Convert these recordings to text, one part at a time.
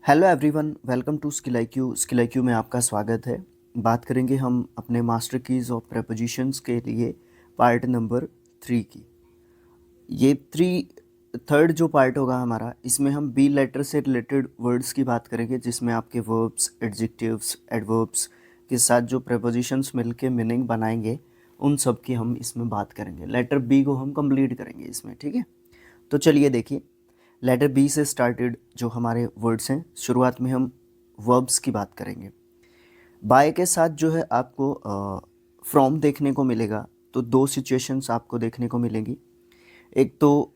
Hello everyone, welcome to skill IQ। Skill IQ में आपका स्वागत है। बात करेंगे हम अपने मास्टर कीज़ ऑफ प्रेपोजिशंस के लिए पार्ट नंबर 3 की। ये थर्ड जो पार्ट होगा हमारा, इसमें हम बी लेटर से रिलेटेड वर्ड्स की बात करेंगे, जिसमें आपके वर्ब्स, एडजेक्टिव्स, एडवर्ब्स के साथ जो प्रेपोजिशंस मिलके मीनिंग बनाएंगे, उन सब की हम इसमें बात करेंगे। लेटर बी को हम कंप्लीट करेंगे इसमें, ठीक है। तो चलिए देखिए, लेटर बी से स्टार्टेड जो हमारे वर्ड्स हैं, शुरुआत में हम वर्ब्स की बात करेंगे। बाय के साथ जो है आपको फ्रॉम देखने को मिलेगा। तो दो सिचुएशंस आपको देखने को मिलेंगी। एक तो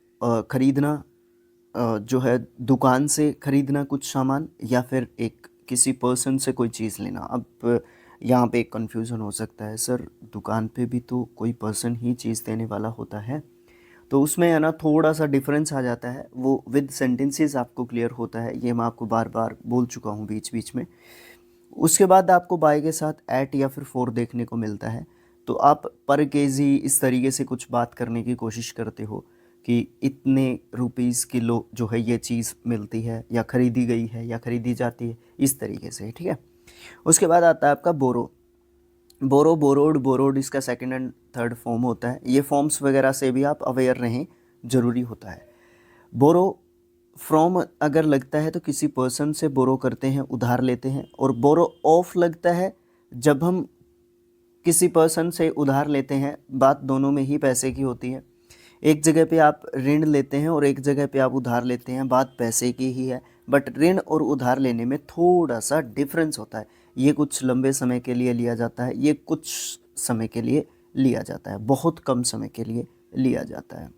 ख़रीदना, जो है दुकान से ख़रीदना कुछ सामान, या फिर एक किसी पर्सन से कोई चीज़ लेना। अब यहाँ पे एक कन्फ्यूज़न हो सकता है, सर दुकान पे भी तो कोई पर्सन ही चीज़ देने वाला होता है। तो उसमें है ना थोड़ा सा डिफरेंस आ जाता है, वो विद सेंटेंसेस आपको क्लियर होता है। ये मैं आपको बार बार बोल चुका हूँ बीच बीच में। उसके बाद आपको बाय के साथ एट या फिर फोर देखने को मिलता है। तो आप पर केजी इस तरीके से कुछ बात करने की कोशिश करते हो कि इतने रुपीज़ किलो जो है ये चीज़ मिलती है, या ख़रीदी गई है, या ख़रीदी जाती है, इस तरीके से, ठीक है। उसके बाद आता है आपका बोरो। बोरोड, बोरोड इसका सेकंड एंड थर्ड फॉर्म होता है। ये फॉर्म्स वगैरह से भी आप अवेयर रहें, ज़रूरी होता है। बोरो फ्रॉम अगर लगता है तो किसी पर्सन से बोरो करते हैं, उधार लेते हैं। और बोरो ऑफ लगता है जब हम किसी पर्सन से उधार लेते हैं, बात दोनों में ही पैसे की होती है। एक जगह पे आप ऋण लेते हैं और एक जगह पे आप उधार लेते हैं, बात पैसे की ही है। बट ऋण और उधार लेने में थोड़ा सा डिफरेंस होता है। ये कुछ लंबे समय के लिए लिया जाता है, ये कुछ समय के लिए लिया जाता है, बहुत कम समय के लिए लिया जाता है।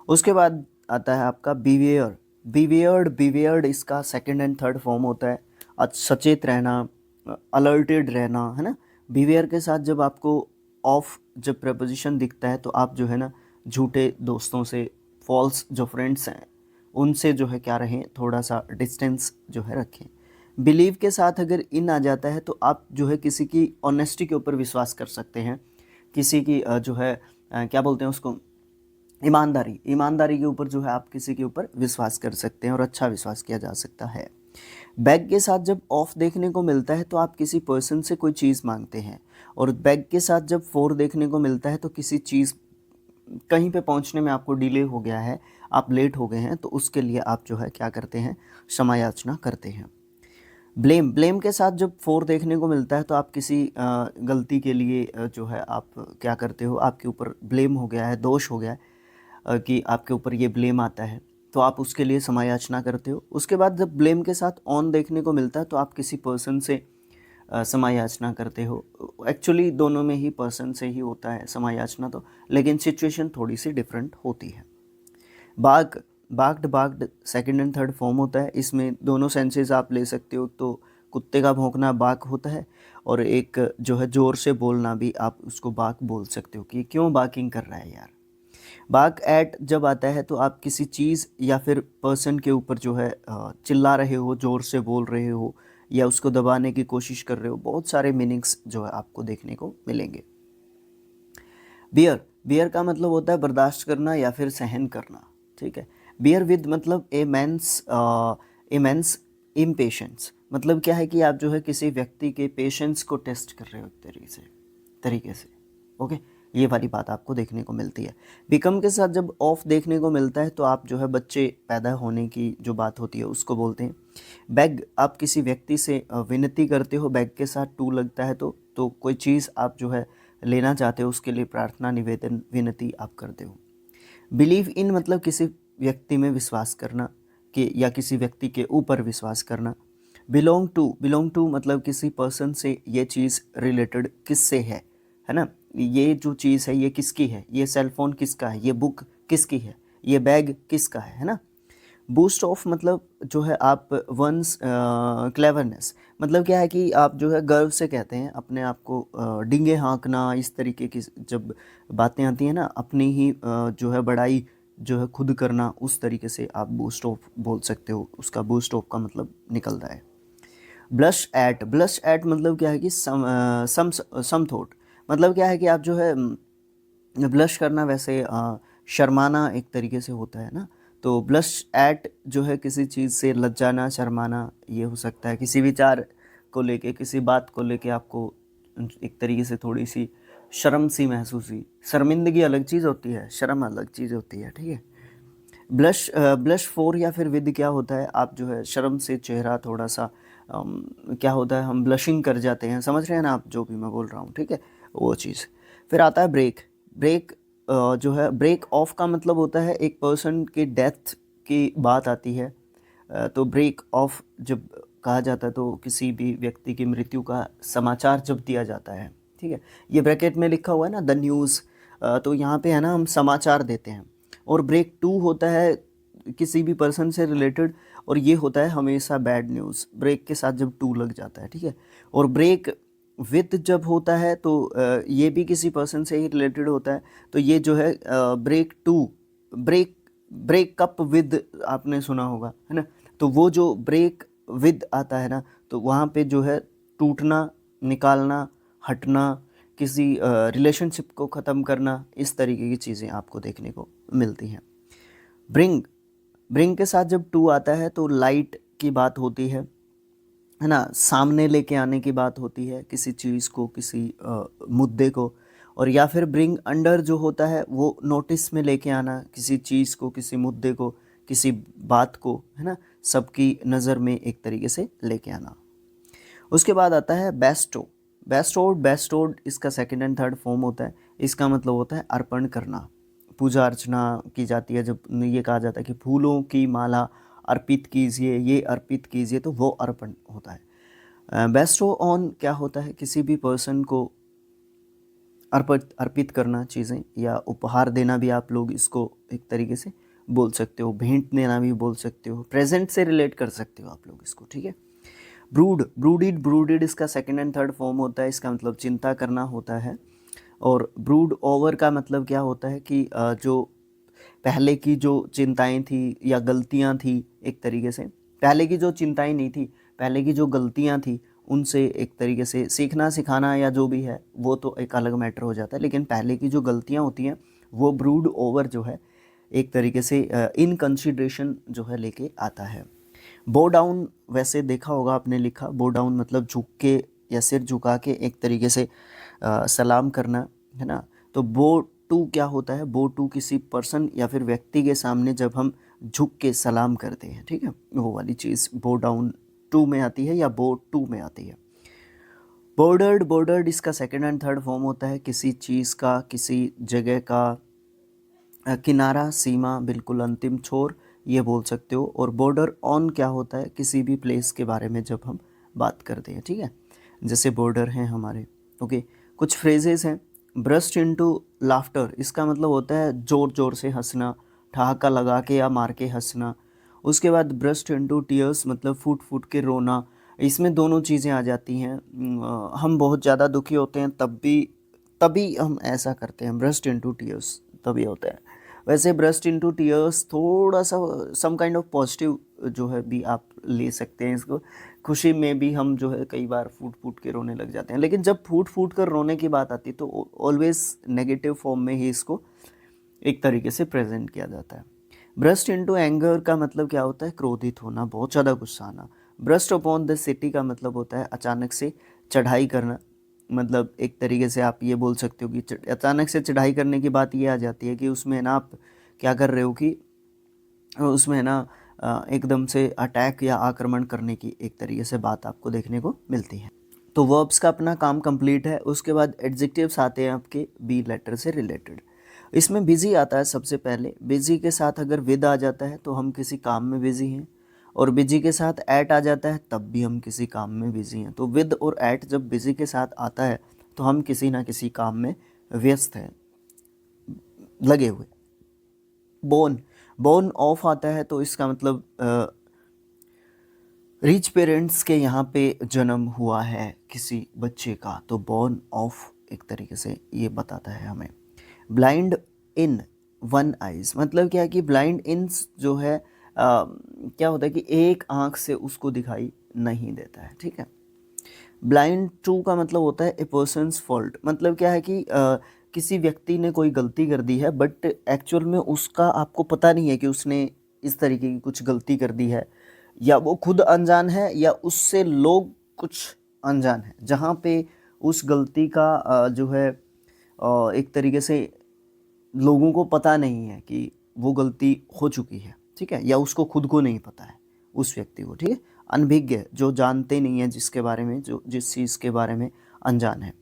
उसके बाद आता है आपका बीवेयर। बीवेयर्ड इसका सेकंड एंड थर्ड फॉर्म होता है। सचेत रहना, अलर्टेड रहना, है ना। बीवेयर के साथ जब आपको ऑफ जब प्रपोजिशन दिखता है, तो आप जो है ना झूठे दोस्तों से, फॉल्स जो फ्रेंड्स हैं उनसे जो है क्या रहें, थोड़ा सा डिस्टेंस जो है रखें। बिलीव के साथ अगर इन आ जाता है तो आप जो है किसी की ऑनेस्टी के ऊपर विश्वास कर सकते हैं। किसी की जो है क्या बोलते हैं उसको, ईमानदारी के ऊपर जो है आप किसी के ऊपर विश्वास कर सकते हैं, और अच्छा विश्वास किया जा सकता है। बैग के साथ जब ऑफ देखने को मिलता है तो आप किसी पर्सन से कोई चीज़ मांगते हैं। और बैग के साथ जब फोर देखने को मिलता है तो किसी चीज़, कहीं पे पहुंचने में आपको डिले हो गया है, आप लेट हो गए हैं, तो उसके लिए आप जो है क्या करते हैं, क्षमा याचना करते हैं। ब्लेम के साथ जब फोर देखने को मिलता है तो आप किसी गलती के लिए जो है आप क्या करते हो, आपके ऊपर ब्लेम हो गया है, दोष हो गया है, कि आपके ऊपर ये ब्लेम आता है, तो आप उसके लिए क्षमा याचना करते हो। उसके बाद जब ब्लेम के साथ ऑन देखने को मिलता है तो आप किसी पर्सन से क्षमा याचना करते हो। एक्चुअली दोनों में ही पर्सन से ही होता है क्षमा याचना तो, लेकिन सिचुएशन थोड़ी सी डिफरेंट होती है। Barged second and third form होता है। इसमें दोनों सेंसेस आप ले सकते हो। तो कुत्ते का भौंकना बाक होता है, और एक जो है ज़ोर से बोलना भी आप उसको बाक बोल सकते हो, कि क्यों बाकिंग कर रहा है यार। बाक एट जब आता है तो आप किसी चीज़ या फिर पर्सन के ऊपर जो है चिल्ला रहे हो, ज़ोर से बोल रहे हो, या उसको दबाने की कोशिश कर रहे हो। बहुत सारे मीनिंग्स जो है आपको देखने को मिलेंगे। बियर का मतलब होता है बर्दाश्त करना या फिर सहन करना, ठीक है। बियर विद मतलब ए मैंस इम्पेशेंस, मतलब क्या है कि आप जो है किसी व्यक्ति के पेशेंस को टेस्ट कर रहे हो एक तरीके से, ओके। ये वाली बात आपको देखने को मिलती है। बिकम के साथ जब ऑफ देखने को मिलता है तो आप जो है बच्चे पैदा होने की जो बात होती है उसको बोलते हैं। बैग आप किसी व्यक्ति से विनती करते हो, बैग के साथ टू लगता है तो कोई चीज़ आप जो है लेना चाहते हो, उसके लिए प्रार्थना, निवेदन, विनती आप करते हो। बिलीव इन मतलब किसी व्यक्ति में विश्वास करना, कि या किसी व्यक्ति के ऊपर विश्वास करना। बिलोंग टू मतलब किसी पर्सन से ये चीज़ रिलेटेड किससे है ना। ये जो चीज़ है ये किसकी है, ये सेलफोन किसका है, ये बुक किसकी है, ये बैग किसका है ना। बूस्ट ऑफ मतलब जो है आप वंस क्लेवरनेस, मतलब क्या है कि आप जो है गर्व से कहते हैं अपने आप को, डींगे हाँकना, इस तरीके की जब बातें आती हैं ना, अपनी ही जो है बड़ाई जो है खुद करना, उस तरीके से आप बूस्ट ऑफ बोल सकते हो। उसका बूस्ट ऑफ का मतलब निकलता है। ब्लश एट मतलब क्या है कि सम थॉट, मतलब क्या है कि आप जो है ब्लश करना, वैसे शर्माना एक तरीके से होता है ना। तो ब्लश एट जो है किसी चीज़ से लज्जाना, शर्माना, ये हो सकता है। किसी विचार को लेके, किसी बात को लेके आपको एक तरीके से थोड़ी सी शर्म सी महसूस हुई। शर्मिंदगी अलग चीज़ होती है, शर्म अलग चीज़ होती है, ठीक है। ब्लश फॉर या फिर विद क्या होता है, आप जो है शर्म से चेहरा थोड़ा सा क्या होता है, हम ब्लशिंग कर जाते हैं, समझ रहे हैं ना आप जो भी मैं बोल रहा हूँ, ठीक है, वो चीज़। फिर आता है ब्रेक। ब्रेक जो है, ब्रेक ऑफ का मतलब होता है एक पर्सन की डेथ की बात आती है। तो ब्रेक ऑफ जब कहा जाता है तो किसी भी व्यक्ति की मृत्यु का समाचार जब दिया जाता है, ठीक है। ये ब्रैकेट में लिखा हुआ है ना, द न्यूज़, तो यहाँ पे है ना हम समाचार देते हैं। और ब्रेक टू होता है किसी भी पर्सन से रिलेटेड, और ये होता है हमेशा बैड न्यूज़, ब्रेक के साथ जब टू लग जाता है, ठीक है। और ब्रेक विद जब होता है तो ये भी किसी पर्सन से ही रिलेटेड होता है, तो ये जो है ब्रेक टू, ब्रेकअप विद आपने सुना होगा, है ना। तो वो जो ब्रेक विद आता है ना, तो वहाँ पे जो है टूटना, निकालना, हटना, किसी रिलेशनशिप को ख़त्म करना, इस तरीके की चीज़ें आपको देखने को मिलती हैं। ब्रिंग के साथ जब टू आता है तो लाइट की बात होती है ना, सामने लेके आने की बात होती है किसी चीज़ को, किसी मुद्दे को। और या फिर ब्रिंग अंडर जो होता है वो नोटिस में लेके आना किसी चीज़ को, किसी मुद्दे को, किसी बात को, है ना, सबकी नज़र में एक तरीके से लेके आना। उसके बाद आता है बेस्टो। बेस्टोड इसका सेकंड एंड थर्ड फॉर्म होता है। इसका मतलब होता है अर्पण करना, पूजा अर्चना की जाती है जब ये कहा जाता है कि फूलों की माला अर्पित कीजिए, ये अर्पित कीजिए, तो वो अर्पण होता है। बेस्टो ऑन क्या होता है, किसी भी पर्सन को अर्पित करना चीज़ें, या उपहार देना भी आप लोग इसको एक तरीके से बोल सकते हो, भेंट देना भी बोल सकते हो, प्रेजेंट से रिलेट कर सकते हो आप लोग इसको, ठीक है। ब्रूडेड इसका सेकंड एंड थर्ड फॉर्म होता है। इसका मतलब चिंता करना होता है। और ब्रूड ओवर का मतलब क्या होता है कि जो पहले की जो चिंताएं थी या गलतियां थी, एक तरीके से पहले की जो चिंताएं नहीं थी, पहले की जो गलतियां थी, उनसे एक तरीके से सीखना, सिखाना या जो भी है वो तो एक अलग मैटर हो जाता है, लेकिन पहले की जो गलतियां होती हैं वो ब्रूड ओवर जो है एक तरीके से इन कंसिडरेशन जो है लेके आता है। बो डाउन, वैसे देखा होगा आपने लिखा, बो डाउन मतलब झुक के या सिर झुका के एक तरीके से सलाम करना, है ना। तो बो टू क्या होता है, बो टू किसी पर्सन या फिर व्यक्ति के सामने जब हम झुक के सलाम करते हैं, ठीक है, वो वाली चीज़ बो डाउन टू में आती है या बो टू में आती है। बॉर्डर्ड इसका सेकंड एंड थर्ड फॉर्म होता है किसी चीज़ का, किसी जगह का किनारा, सीमा, बिल्कुल अंतिम छोर, ये बोल सकते हो। और बॉर्डर ऑन क्या होता है, किसी भी प्लेस के बारे में जब हम बात करते हैं, ठीक है, जैसे बॉर्डर हैं हमारे, ओके। कुछ फ्रेजेस हैं। ब्रस्ट इनटू लाफ्टर, इसका मतलब होता है ज़ोर ज़ोर से हंसना, ठहाका लगा के या मार के हंसना। उसके बाद ब्रस्ट इनटू टीयर्स मतलब फूट फूट के रोना। इसमें दोनों चीज़ें आ जाती हैं। हम बहुत ज़्यादा दुखी होते हैं तभी हम ऐसा करते हैं, ब्रस्ट इनटू टीयर्स तभी होता है। वैसे ब्रस्ट इनटू टीयर्स थोड़ा सा सम काइंड ऑफ पॉजिटिव जो है भी आप ले सकते हैं इसको। खुशी में भी हम जो है कई बार फूट फूट के रोने लग जाते हैं, लेकिन जब फूट फूट कर रोने की बात आती है तो ऑलवेज नेगेटिव फॉर्म में ही इसको एक तरीके से प्रेजेंट किया जाता है। ब्रस्ट इनटू एंगर का मतलब क्या होता है, क्रोधित होना, बहुत ज़्यादा गुस्सा आना। ब्रस्ट अपॉन द सिटी का मतलब होता है अचानक से चढ़ाई करना, मतलब एक तरीके से आप ये बोल सकते हो कि अचानक से चढ़ाई करने की बात ये आ जाती है कि उसमें ना आप क्या कर रहे हो कि उसमें ना एकदम से अटैक या आक्रमण करने की एक तरीके से बात आपको देखने को मिलती है। तो वर्ब्स का अपना काम कंप्लीट है। उसके बाद एडजेक्टिव्स आते हैं आपके बी लेटर से रिलेटेड। इसमें बिजी आता है सबसे पहले। बिजी के साथ अगर विद आ जाता है तो हम किसी काम में बिजी हैं, और बिजी के साथ एट आ जाता है तब भी हम किसी काम में बिजी हैं। तो विद और एट जब बिजी के साथ आता है तो हम किसी ना किसी काम में व्यस्त हैं, लगे हुए। बोर्न ऑफ आता है तो इसका मतलब रिच पेरेंट्स के यहाँ पे जन्म हुआ है किसी बच्चे का, तो बोर्न ऑफ एक तरीके से ये बताता है हमें। ब्लाइंड इन वन आइज मतलब क्या है कि ब्लाइंड इन जो है क्या होता है कि एक आंख से उसको दिखाई नहीं देता है, ठीक है। ब्लाइंड टू का मतलब होता है ए पर्सनस फॉल्ट, मतलब क्या है कि किसी व्यक्ति ने कोई गलती कर दी है बट एक्चुअल में उसका आपको पता नहीं है कि उसने इस तरीके की कुछ गलती कर दी है, या वो खुद अनजान है या उससे लोग कुछ अनजान है, जहाँ पे उस गलती का जो है एक तरीके से लोगों को पता नहीं है कि वो गलती हो चुकी है, ठीक है, या उसको खुद को नहीं पता है उस व्यक्ति को, ठीक है। अनभिज्ञ, जो जानते नहीं है, जिसके बारे में, जो जिस चीज़ के बारे में अनजान है।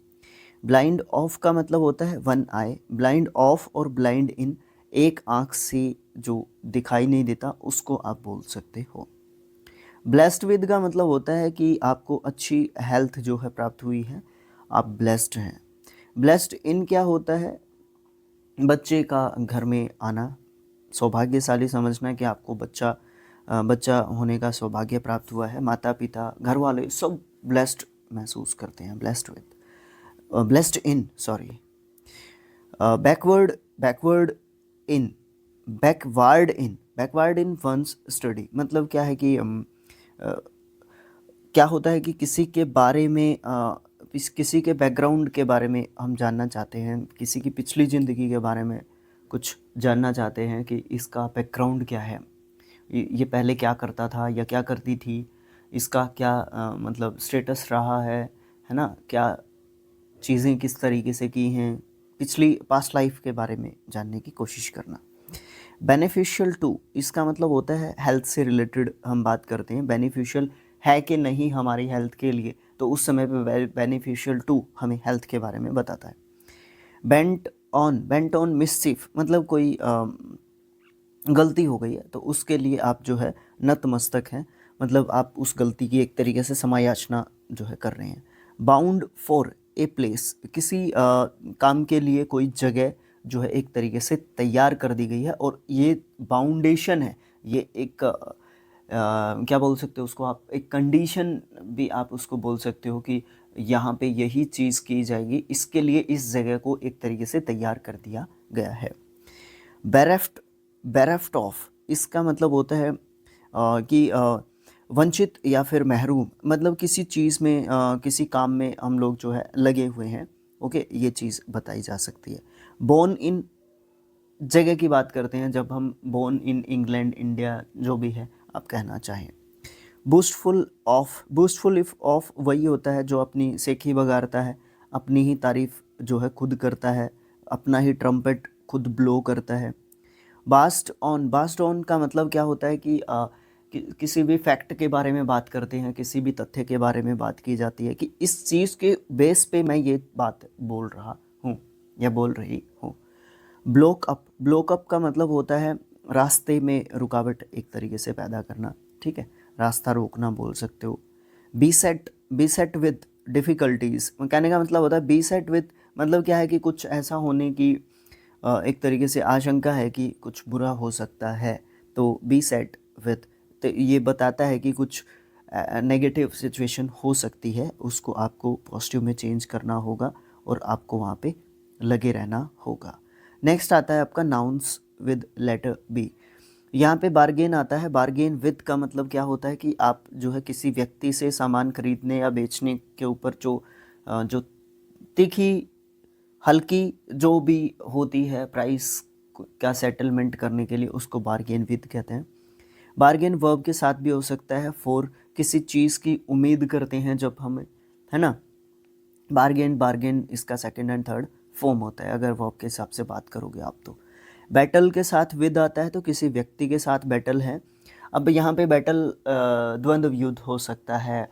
ब्लाइंड ऑफ का मतलब होता है वन आई, ब्लाइंड ऑफ और ब्लाइंड इन, एक आँख से जो दिखाई नहीं देता उसको आप बोल सकते हो। ब्लेस्ड विद का मतलब होता है कि आपको अच्छी हेल्थ जो है प्राप्त हुई है, आप ब्लेस्ड हैं। ब्लेस्ड इन क्या होता है, बच्चे का घर में आना, सौभाग्यशाली समझना कि आपको बच्चा होने का सौभाग्य प्राप्त हुआ है। माता पिता, घर वाले सब ब्लेस्ड महसूस करते हैं। Blessed with, blessed in, sorry. Backward, backward in, backward in one's study, मतलब क्या है कि क्या होता है कि किसी के बारे में किसी के बैकग्राउंड के बारे में हम जानना चाहते हैं, किसी की पिछली ज़िंदगी के बारे में कुछ जानना चाहते हैं कि इसका बैकग्राउंड क्या है, ये पहले क्या करता था या क्या करती थी, इसका क्या मतलब स्टेटस रहा है ना, क्या चीज़ें किस तरीके से की हैं, पिछली पास्ट लाइफ के बारे में जानने की कोशिश करना। बेनिफिशियल टू, इसका मतलब होता है हेल्थ से रिलेटेड हम बात करते हैं, बेनिफिशियल है कि नहीं हमारी हेल्थ के लिए, तो उस समय पे बेनिफिशियल टू हमें हेल्थ के बारे में बताता है। बेंट ऑन मिसचिफ, मतलब कोई गलती हो गई है तो उसके लिए आप जो है नतमस्तक हैं, मतलब आप उस गलती की एक तरीके से समायाचना जो है कर रहे हैं। बाउंड फॉर ए प्लेस, किसी काम के लिए कोई जगह जो है एक तरीके से तैयार कर दी गई है, और ये बाउंडेशन है, ये एक क्या बोल सकते हो उसको आप, एक कंडीशन भी आप उसको बोल सकते हो कि यहाँ पे यही चीज़ की जाएगी, इसके लिए इस जगह को एक तरीके से तैयार कर दिया गया है। बेरेफ्ट ऑफ, इसका मतलब होता है कि वंचित या फिर महरूम, मतलब किसी चीज़ में किसी काम में हम लोग जो है लगे हुए हैं, ओके, ये चीज़ बताई जा सकती है। बोर्न इन, जगह की बात करते हैं जब हम बोर्न इन इंग्लैंड, इंडिया, जो भी है आप कहना चाहें। बूस्टफुल इफ ऑफ वही होता है जो अपनी सेखी बगाड़ता है, अपनी ही तारीफ जो है खुद करता है, अपना ही ट्रम्पेट खुद ब्लो करता है। बास्ट ऑन का मतलब क्या होता है कि किसी भी फैक्ट के बारे में बात करते हैं, किसी भी तथ्य के बारे में बात की जाती है कि इस चीज़ के बेस पे मैं ये बात बोल रहा हूँ या बोल रही हूँ। ब्लोक अप का मतलब होता है रास्ते में रुकावट एक तरीके से पैदा करना, ठीक है, रास्ता रोकना बोल सकते हो। बी सेट विद डिफ़िकल्टीज़, कहने का मतलब होता है बी सेट विद, मतलब क्या है कि कुछ ऐसा होने की एक तरीके से आशंका है कि कुछ बुरा हो सकता है, तो बी सेट विद, तो ये बताता है कि कुछ नेगेटिव सिचुएशन हो सकती है, उसको आपको पॉजिटिव में चेंज करना होगा और आपको वहाँ पे लगे रहना होगा। नेक्स्ट आता है आपका नाउन्स विद लेटर बी, यहाँ पे बार्गेन आता है। बार्गेन विद का मतलब क्या होता है कि आप जो है किसी व्यक्ति से सामान खरीदने या बेचने के ऊपर जो तीखी हल्की जो भी होती है प्राइस का सेटलमेंट करने के लिए, उसको बार्गेन विद कहते हैं। बार्गेन वर्ब के साथ भी हो सकता है, फॉर किसी चीज़ की उम्मीद करते हैं जब हमें, है ना। बार्गेन इसका सेकंड एंड थर्ड फॉर्म होता है अगर वर्ब के हिसाब से बात करोगे आप तो। बैटल के साथ विद आता है, तो किसी व्यक्ति के साथ बैटल है। अब यहाँ पे बैटल द्वंद्व युद्ध हो सकता है,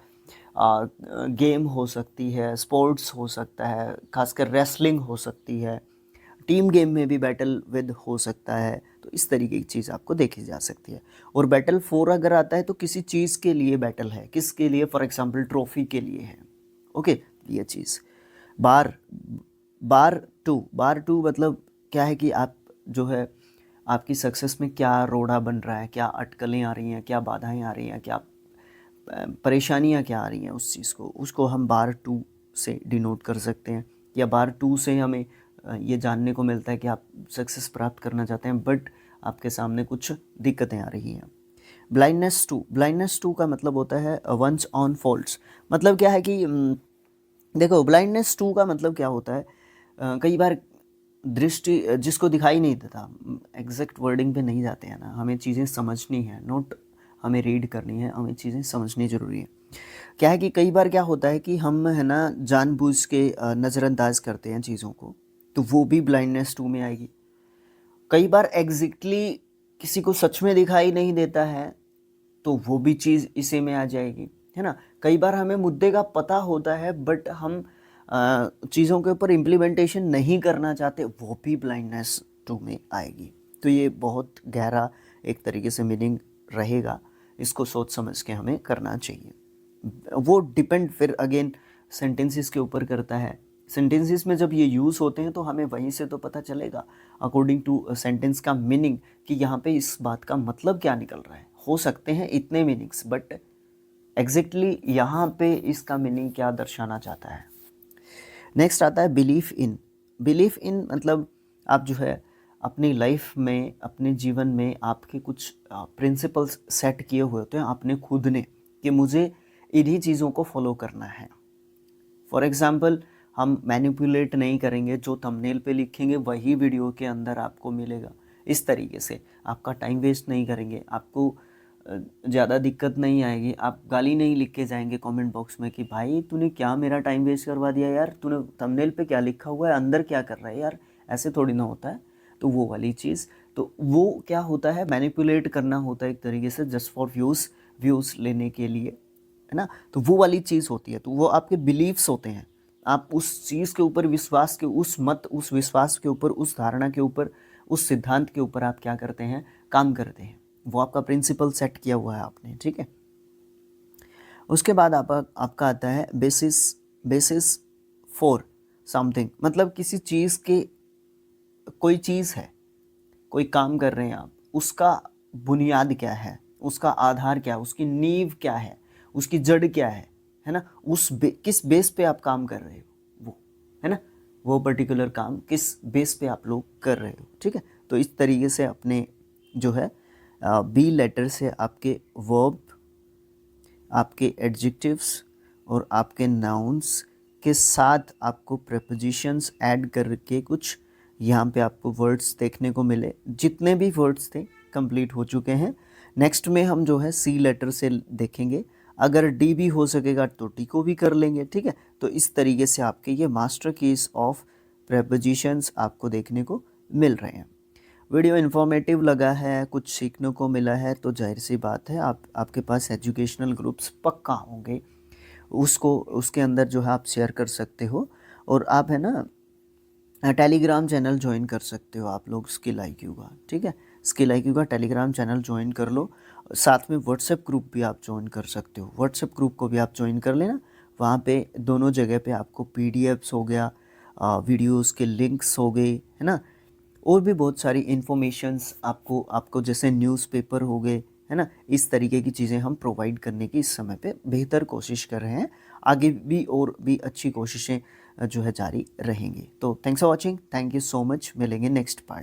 गेम हो सकती है, स्पोर्ट्स हो सकता है, खासकर रेसलिंग हो सकती है, टीम गेम में भी बैटल विद हो सकता है, तो इस तरीके की चीज़ आपको देखी जा सकती है। और बैटल फॉर अगर आता है तो किसी चीज़ के लिए बैटल है, किसके लिए, फॉर एग्जांपल ट्रॉफी के लिए है, ओके, ये चीज़। बार टू मतलब क्या है कि आप जो है आपकी सक्सेस में क्या रोड़ा बन रहा है, क्या अटकलें आ रही हैं, क्या बाधाएं आ रही हैं, क्या परेशानियां क्या आ रही हैं, उस चीज़ को, उसको हम बार टू से डिनोट कर सकते हैं। या बार टू से हमें ये जानने को मिलता है कि आप सक्सेस प्राप्त करना चाहते हैं बट आपके सामने कुछ दिक्कतें आ रही हैं। ब्लाइंडनेस टू का मतलब होता है वंस ऑन फॉल्ट्स, मतलब क्या है कि देखो ब्लाइंडनेस टू का मतलब क्या होता है, कई बार दृष्टि जिसको दिखाई नहीं देता, एग्जैक्ट वर्डिंग पे नहीं जाते हैं ना, हमें चीज़ें समझनी है, नोट हमें रीड करनी है, हमें चीज़ें समझनी ज़रूरी है। क्या है कि कई बार क्या होता है कि हम है ना जानबूझ के नज़रअंदाज करते हैं चीज़ों को, तो वो भी ब्लाइंडनेस 2 में आएगी। कई बार एग्जैक्टली किसी को सच में दिखाई नहीं देता है, तो वो भी चीज़ इसी में आ जाएगी, है ना। कई बार हमें मुद्दे का पता होता है बट हम चीज़ों के ऊपर इम्प्लीमेंटेशन नहीं करना चाहते, वो भी ब्लाइंडनेस 2 में आएगी। तो ये बहुत गहरा एक तरीके से मीनिंग रहेगा, इसको सोच समझ के हमें करना चाहिए। वो डिपेंड फिर अगेन सेंटेंसेस के ऊपर करता है। सेंटेंसेस में जब ये यूज़ होते हैं तो हमें वहीं से तो पता चलेगा अकॉर्डिंग टू सेंटेंस का मीनिंग कि यहाँ पे इस बात का मतलब क्या निकल रहा है। हो सकते हैं इतने मीनिंग्स, बट एग्जैक्टली यहाँ पे इसका मीनिंग क्या दर्शाना चाहता है। नेक्स्ट आता है बिलीफ इन। बिलीफ इन मतलब आप जो है अपनी लाइफ में, अपने जीवन में आपके कुछ प्रिंसिपल्स सेट किए हुए होते हैं आपने खुद ने, कि मुझे इन्हीं चीज़ों को फॉलो करना है। फॉर एग्ज़ाम्पल, हम मैनिपुलेट नहीं करेंगे, जो थंबनेल पे लिखेंगे वही वीडियो के अंदर आपको मिलेगा। इस तरीके से आपका टाइम वेस्ट नहीं करेंगे, आपको ज़्यादा दिक्कत नहीं आएगी, आप गाली नहीं लिख के जाएंगे कमेंट बॉक्स में कि भाई तूने क्या मेरा टाइम वेस्ट करवा दिया यार, तूने थंबनेल पे क्या लिखा हुआ है, अंदर क्या कर रहा है यार, ऐसे थोड़ी ना होता है। तो वो वाली चीज़, तो वो क्या होता है, मैनिपुलेट करना होता है एक तरीके से, जस्ट फॉर व्यूज़ लेने के लिए, है ना। तो वो वाली चीज़ होती है, तो वो आपके बिलीव्स होते हैं। आप उस चीज़ के ऊपर विश्वास के, उस विश्वास के ऊपर, उस धारणा के ऊपर, उस सिद्धांत के ऊपर आप क्या करते हैं, काम करते हैं। वो आपका प्रिंसिपल सेट किया हुआ है आपने, ठीक है। उसके बाद आपका आता है बेसिस फॉर समथिंग, मतलब किसी चीज़ के, कोई चीज़ है, कोई काम कर रहे हैं आप, उसका बुनियाद क्या है, उसका आधार क्या है, उसकी नींव क्या है, उसकी जड़ क्या है ना। किस बेस पे आप काम कर रहे हो, वो है ना, वो पर्टिकुलर काम किस बेस पे आप लोग कर रहे हो, ठीक है। तो इस तरीके से अपने जो है बी लेटर से आपके वर्ब, आपके एडजेक्टिव्स और आपके नाउन्स के साथ आपको प्रेपोजिशंस ऐड करके कुछ यहाँ पे आपको वर्ड्स देखने को मिले। जितने भी वर्ड्स थे कंप्लीट हो चुके हैं। नेक्स्ट में हम जो है सी लेटर से देखेंगे, अगर डी भी हो सकेगा तो टी को भी कर लेंगे, ठीक है। तो इस तरीके से आपके ये मास्टर कीज ऑफ प्रेपोजिशंस आपको देखने को मिल रहे हैं। वीडियो इन्फॉर्मेटिव लगा है, कुछ सीखने को मिला है, तो जाहिर सी बात है आपके पास एजुकेशनल ग्रुप्स पक्का होंगे, उसके अंदर जो है आप शेयर कर सकते हो। और आप है ना टेलीग्राम चैनल ज्वाइन कर सकते हो आप लोग स्किल IQ का, ठीक है। स्किल IQ का टेलीग्राम चैनल ज्वाइन कर लो, साथ में व्हाट्सएप ग्रुप भी आप ज्वाइन कर सकते हो। व्हाट्सएप ग्रुप को भी आप ज्वाइन कर लेना, वहाँ पे दोनों जगह पे आपको PDFs हो गया, वीडियोस के लिंक्स हो गए, है ना, और भी बहुत सारी इन्फॉर्मेशंस आपको जैसे न्यूज़पेपर हो गए, है ना, इस तरीके की चीज़ें हम प्रोवाइड करने की इस समय पे बेहतर कोशिश कर रहे हैं। आगे भी और भी अच्छी कोशिशें जो है जारी रहेंगी। तो thanks for watching, thank you so much, मिलेंगे नेक्स्ट पार्ट।